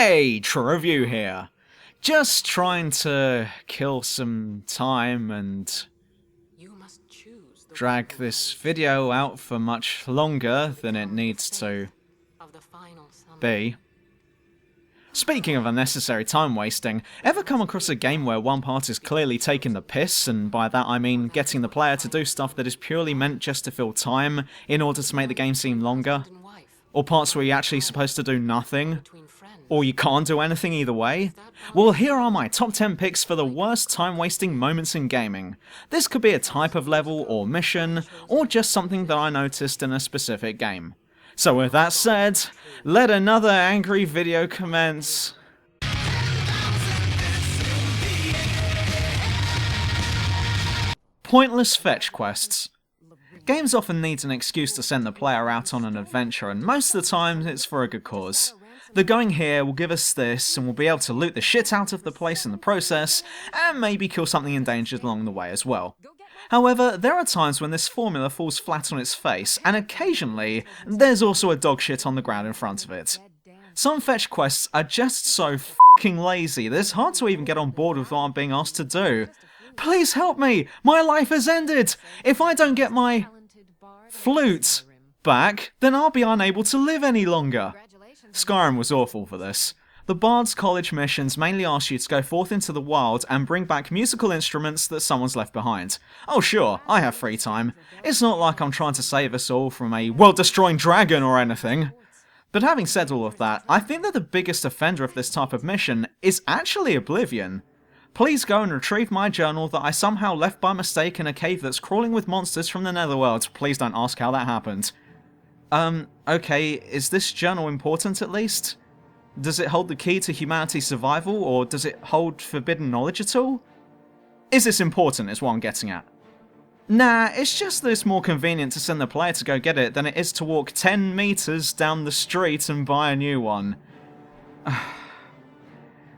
Hey, Treview here. Just trying to kill some time and drag this video out for much longer than it needs to be. Speaking of unnecessary time wasting, ever come across a game where one part is clearly taking the piss, and by that I mean getting the player to do stuff that is purely meant just to fill time in order to make the game seem longer? Or parts where you're actually supposed to do nothing? Or you can't do anything either way? Well, here are my top 10 picks for the worst time-wasting moments in gaming. This could be a type of level or mission, or just something that I noticed in a specific game. So with that said, let another angry video commence. Pointless fetch quests. Games often need an excuse to send the player out on an adventure, and most of the time it's for a good cause. The going here will give us this, and we'll be able to loot the shit out of the place in the process, and maybe kill something endangered along the way as well. However, there are times when this formula falls flat on its face, and occasionally, there's also a dog shit on the ground in front of it. Some fetch quests are just so fucking lazy that it's hard to even get on board with what I'm being asked to do. Please help me! My life has ended! If I don't get my flute back, then I'll be unable to live any longer. Skyrim was awful for this. The Bard's College missions mainly ask you to go forth into the wild and bring back musical instruments that someone's left behind. Oh sure, I have free time. It's not like I'm trying to save us all from a world-destroying dragon or anything. But having said all of that, I think that the biggest offender of this type of mission is actually Oblivion. Please go and retrieve my journal that I somehow left by mistake in a cave that's crawling with monsters from the netherworld. Please don't ask how that happened. Okay, is this journal important at least? Does it hold the key to humanity's survival, or does it hold forbidden knowledge at all? Is this important is what I'm getting at. Nah, it's just that it's more convenient to send the player to go get it than it is to walk 10 meters down the street and buy a new one.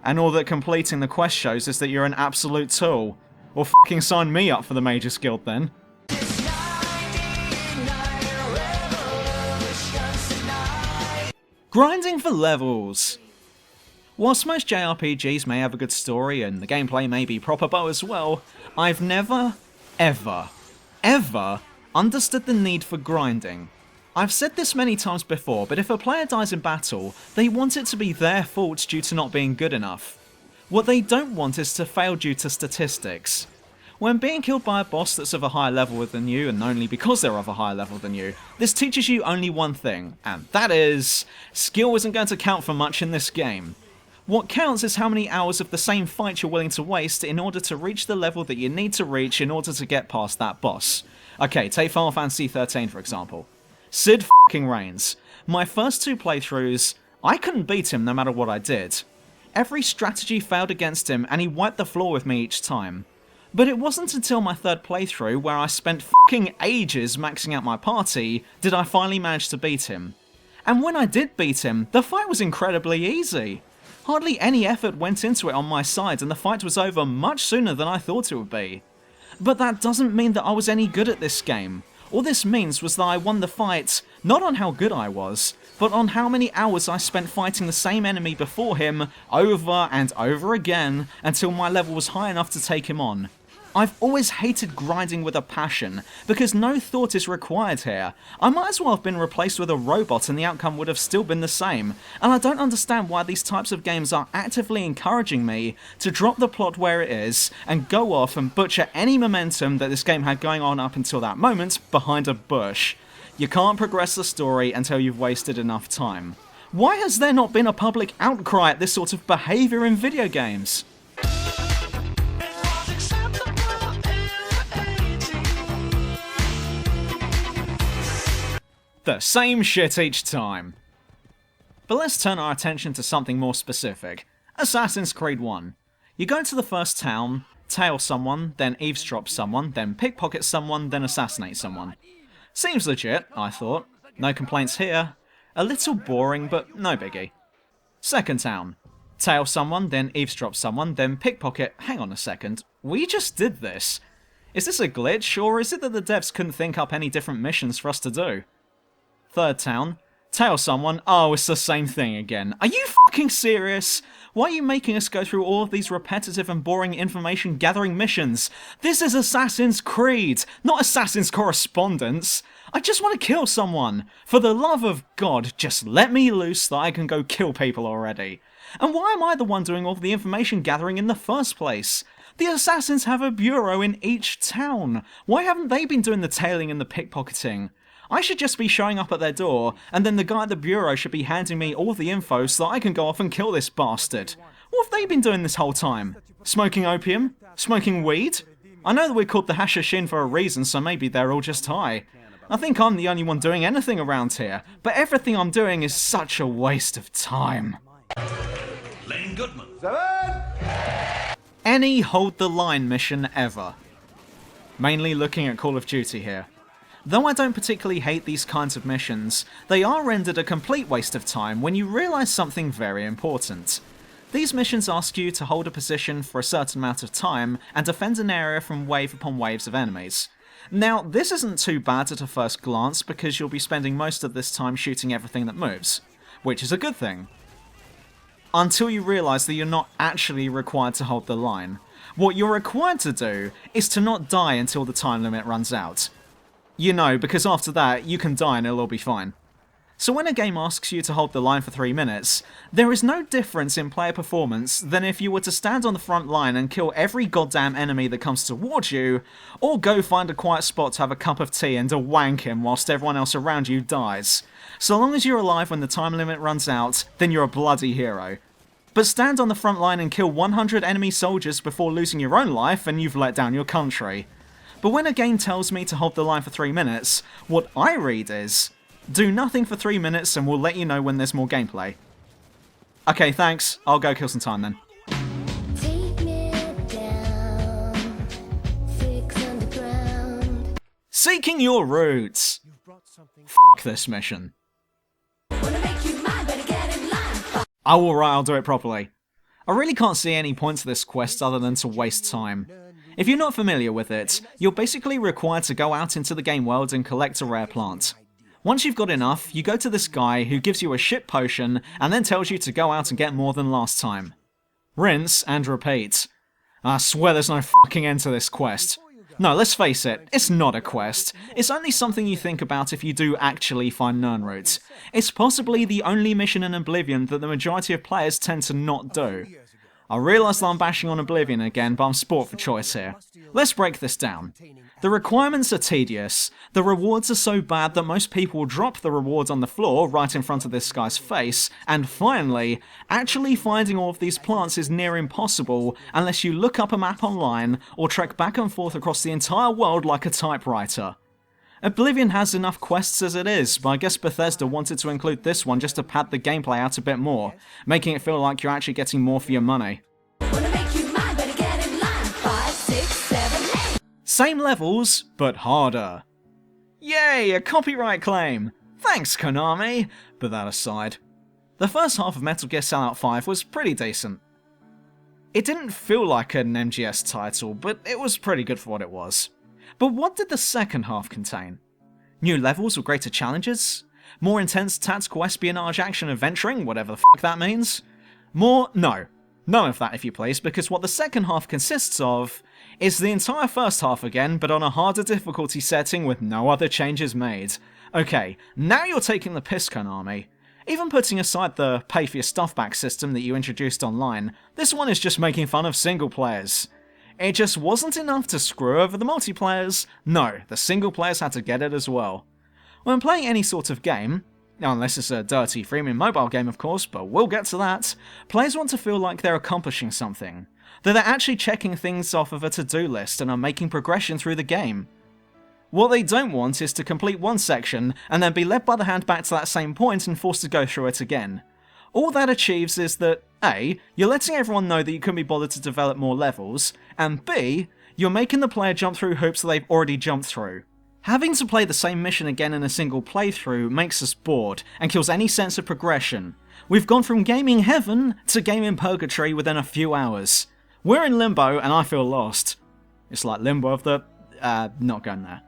And all that completing the quest shows is that you're an absolute tool. Or fucking sign me up for the Mages Guild then. Grinding for levels. Whilst most JRPGs may have a good story and the gameplay may be proper bow as well, I've never, ever understood the need for grinding. I've said this many times before, but if a player dies in battle, they want it to be their fault due to not being good enough. What they don't want is to fail due to statistics. When being killed by a boss that's of a higher level than you, and only because they're of a higher level than you, this teaches you only one thing, and that is, skill isn't going to count for much in this game. What counts is how many hours of the same fight you're willing to waste in order to reach the level that you need to reach in order to get past that boss. Okay, take Final Fantasy 13 for example. Cid f***ing reigns. My first two playthroughs, I couldn't beat him no matter what I did. Every strategy failed against him and he wiped the floor with me each time. But it wasn't until my third playthrough, where I spent f***ing ages maxing out my party, did I finally manage to beat him. And when I did beat him, the fight was incredibly easy. Hardly any effort went into it on my side and the fight was over much sooner than I thought it would be. But that doesn't mean that I was any good at this game. All this means was that I won the fight, not on how good I was, but on how many hours I spent fighting the same enemy before him, over and over again, until my level was high enough to take him on. I've always hated grinding with a passion, because no thought is required here. I might as well have been replaced with a robot and the outcome would have still been the same, and I don't understand why these types of games are actively encouraging me to drop the plot where it is, and go off and butcher any momentum that this game had going on up until that moment behind a bush. You can't progress the story until you've wasted enough time. Why has there not been a public outcry at this sort of behaviour in video games? The same shit each time. But let's turn our attention to something more specific. Assassin's Creed 1. You go to the first town, tail someone, then eavesdrop someone, then pickpocket someone, then assassinate someone. Seems legit, I thought. No complaints here. A little boring, but no biggie. Second town. Tail someone, then eavesdrop someone, then pickpocket. Hang on a second. We just did this. Is this a glitch, or is it that the devs couldn't think up any different missions for us to do? Third town. Tell someone, oh, it's the same thing again. Are you fucking serious? Why are you making us go through all of these repetitive and boring information gathering missions? This is Assassin's Creed, not Assassin's Correspondence. I just want to kill someone. For the love of God, just let me loose so that I can go kill people already. And why am I the one doing all of the information gathering in the first place? The assassins have a bureau in each town. Why haven't they been doing the tailing and the pickpocketing? I should just be showing up at their door, and then the guy at the bureau should be handing me all the info so that I can go off and kill this bastard. What have they been doing this whole time? Smoking opium? Smoking weed? I know that we're called the Hashashin for a reason, so maybe they're all just high. I think I'm the only one doing anything around here, but everything I'm doing is such a waste of time. Lane Goodman. Any hold the line mission ever. Mainly looking at Call of Duty here. Though I don't particularly hate these kinds of missions, they are rendered a complete waste of time when you realise something very important. These missions ask you to hold a position for a certain amount of time and defend an area from wave upon waves of enemies. Now, this isn't too bad at a first glance because you'll be spending most of this time shooting everything that moves, which is a good thing. Until you realise that you're not actually required to hold the line. What you're required to do is to not die until the time limit runs out. You know, because after that, you can die and it'll all be fine. So when a game asks you to hold the line for 3 minutes, there is no difference in player performance than if you were to stand on the front line and kill every goddamn enemy that comes towards you, or go find a quiet spot to have a cup of tea and to wank him whilst everyone else around you dies. So long as you're alive when the time limit runs out, then you're a bloody hero. But stand on the front line and kill 100 enemy soldiers before losing your own life and you've let down your country. But when a game tells me to hold the line for 3 minutes, what I read is, do nothing for 3 minutes and we'll let you know when there's more gameplay. Okay, thanks. I'll go kill some time then. Seeking your roots. F*** this mission. Oh, alright, I'll do it properly. I really can't see any point to this quest other than to waste time. If you're not familiar with it, you're basically required to go out into the game world and collect a rare plant. Once you've got enough, you go to this guy who gives you a shit potion and then tells you to go out and get more than last time. Rinse and repeat. I swear there's no fucking end to this quest. No, let's face it, it's not a quest. It's only something you think about if you do actually find Nirnroot. It's possibly the only mission in Oblivion that the majority of players tend to not do. I realise that I'm bashing on Oblivion again, but I'm sport for choice here. Let's break this down. The requirements are tedious, the rewards are so bad that most people will drop the rewards on the floor right in front of this guy's face, and finally, actually finding all of these plants is near impossible unless you look up a map online or trek back and forth across the entire world like a typewriter. Oblivion has enough quests as it is, but I guess Bethesda wanted to include this one just to pad the gameplay out a bit more, making it feel like you're actually getting more for your money. Same levels, but harder. Yay, a copyright claim! Thanks, Konami! But that aside, the first half of Metal Gear Solid 5 was pretty decent. It didn't feel like an MGS title, but it was pretty good for what it was. But what did the second half contain? New levels with greater challenges? More intense tactical espionage action adventuring, whatever the fuck that means? More? No. None of that, if you please, because what the second half consists of is the entire first half again, but on a harder difficulty setting with no other changes made. Okay, now you're taking the piss, Konami. Even putting aside the pay for your stuff back system that you introduced online, this one is just making fun of single players. It just wasn't enough to screw over the multiplayers. No, the single players had to get it as well. When playing any sort of game, unless it's a dirty freemium mobile game of course, but we'll get to that, players want to feel like they're accomplishing something, that they're actually checking things off of a to-do list and are making progression through the game. What they don't want is to complete one section and then be led by the hand back to that same point and forced to go through it again. All that achieves is that A, you're letting everyone know that you couldn't be bothered to develop more levels, and B, you're making the player jump through hoops that they've already jumped through. Having to play the same mission again in a single playthrough makes us bored and kills any sense of progression. We've gone from gaming heaven to gaming purgatory within a few hours. We're in limbo and I feel lost. It's like limbo of the... not going there.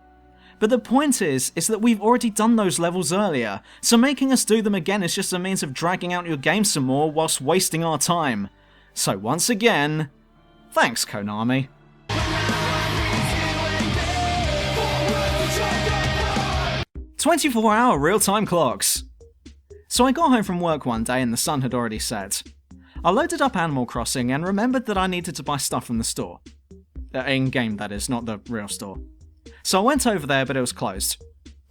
But the point is that we've already done those levels earlier, so making us do them again is just a means of dragging out your game some more whilst wasting our time. So once again, thanks Konami. "24-hour real-time clocks." So I got home from work one day and the sun had already set. I loaded up Animal Crossing and remembered that I needed to buy stuff from the store. In-game, that is, not the real store. So I went over there, but it was closed.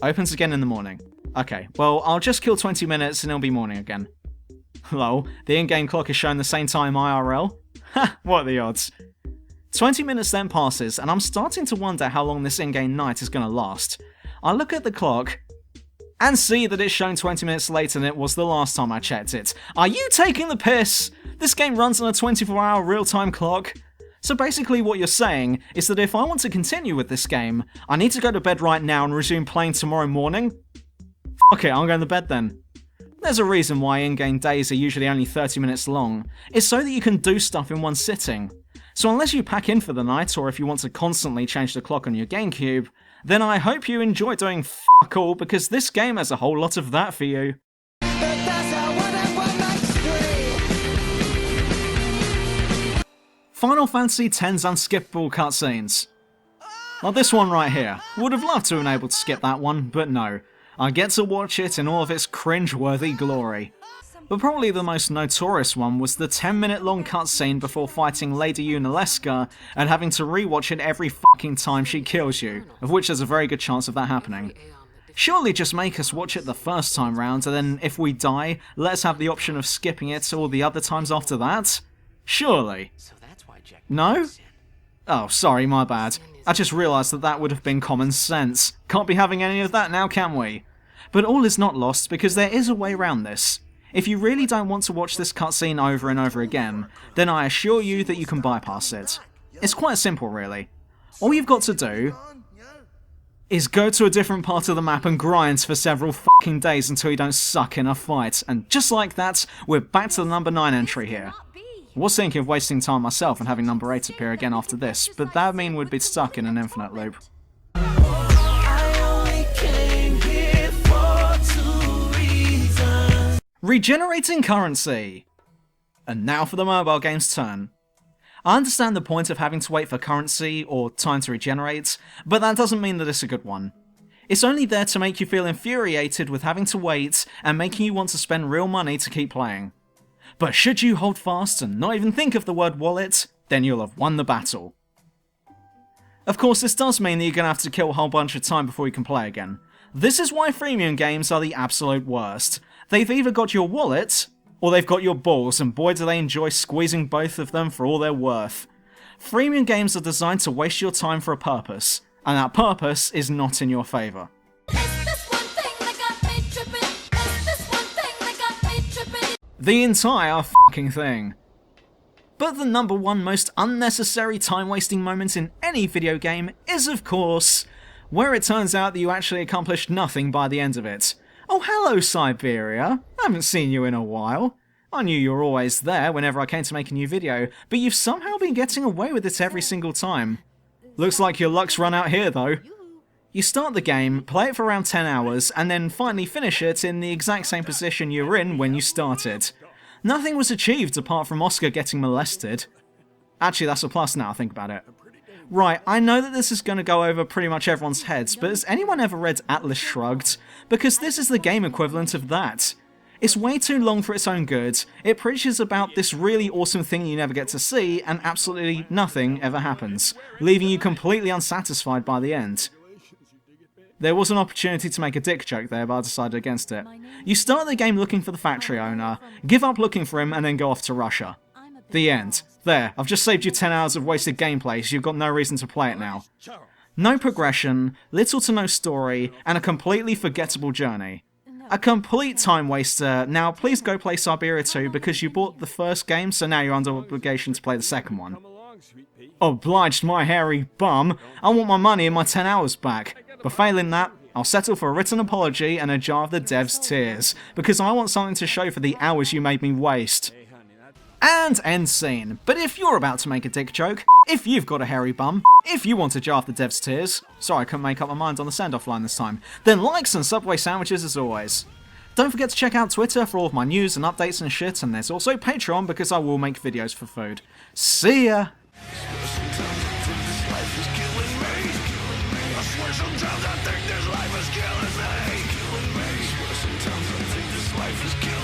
Opens again in the morning. Okay, well, I'll just kill 20 minutes and it'll be morning again. Lol, the in-game clock is showing the same time IRL? Ha, what are the odds? 20 minutes then passes, and I'm starting to wonder how long this in-game night is going to last. I look at the clock, and see that it's shown 20 minutes later than it was the last time I checked it. Are you taking the piss? This game runs on a 24-hour real-time clock. So basically what you're saying is that if I want to continue with this game, I need to go to bed right now and resume playing tomorrow morning? Okay, I'm going to bed then. There's a reason why in-game days are usually only 30 minutes long. It's so that you can do stuff in one sitting. So unless you pack in for the night, or if you want to constantly change the clock on your GameCube, then I hope you enjoy doing fuck all, because this game has a whole lot of that for you. Final Fantasy X's unskippable cutscenes. Like this one right here. Would have loved to have been able to skip that one, but no. I get to watch it in all of its cringe-worthy glory. But probably the most notorious one was the 10-minute long cutscene before fighting Lady Unalesca and having to rewatch it every fucking time she kills you, of which there's a very good chance of that happening. Surely just make us watch it the first time round, and then if we die, let us have the option of skipping it all the other times after that? Surely. No? Oh, sorry, my bad. I just realised that that would have been common sense. Can't be having any of that now, can we? But all is not lost, because there is a way around this. If you really don't want to watch this cutscene over and over again, then I assure you that you can bypass it. It's quite simple, really. All you've got to do is go to a different part of the map and grind for several fucking days until you don't suck in a fight, and just like that, we're back to the number 9 entry here. I was thinking of wasting time myself and having number 8 appear again after this, but that would mean we'd be stuck in an infinite loop. Regenerating currency! And now for the mobile game's turn. I understand the point of having to wait for currency, or time to regenerate, but that doesn't mean that it's a good one. It's only there to make you feel infuriated with having to wait, and making you want to spend real money to keep playing. But should you hold fast and not even think of the word wallet, then you'll have won the battle. Of course, this does mean that you're going to have to kill a whole bunch of time before you can play again. This is why freemium games are the absolute worst. They've either got your wallet, or they've got your balls, and boy do they enjoy squeezing both of them for all they're worth. Freemium games are designed to waste your time for a purpose, and that purpose is not in your favour. The entire fucking thing. But the number one most unnecessary time-wasting moment in any video game is, of course, where it turns out that you actually accomplished nothing by the end of it. Oh, hello, Siberia. I haven't seen you in a while. I knew you were always there whenever I came to make a new video, but you've somehow been getting away with it every single time. Looks like your luck's run out here, though. You start the game, play it for around 10 hours, and then finally finish it in the exact same position you were in when you started. Nothing was achieved apart from Oscar getting molested. Actually, that's a plus now I think about it. Right, I know that this is going to go over pretty much everyone's heads, but has anyone ever read Atlas Shrugged? Because this is the game equivalent of that. It's way too long for its own good, it preaches about this really awesome thing you never get to see, and absolutely nothing ever happens, leaving you completely unsatisfied by the end. There was an opportunity to make a dick joke there, but I decided against it. You start the game looking for the factory owner, give up looking for him, and then go off to Russia. The end. There, I've just saved you 10 hours of wasted gameplay, so you've got no reason to play it now. No progression, little to no story, and a completely forgettable journey. A complete time waster. Now please go play Siberia 2 because you bought the first game, so now you're under obligation to play the second one. Obliged, my hairy bum. I want my money and my 10 hours back. But failing that, I'll settle for a written apology and a jar of the dev's tears, because I want something to show for the hours you made me waste. And end scene. But if you're about to make a dick joke, if you've got a hairy bum, if you want to jar off the dev's tears, sorry I couldn't make up my mind on the send-off line this time, then likes and Subway sandwiches as always. Don't forget to check out Twitter for all of my news and updates and shit, and there's also Patreon because I will make videos for food. See ya! Sometimes I think this life is killing me.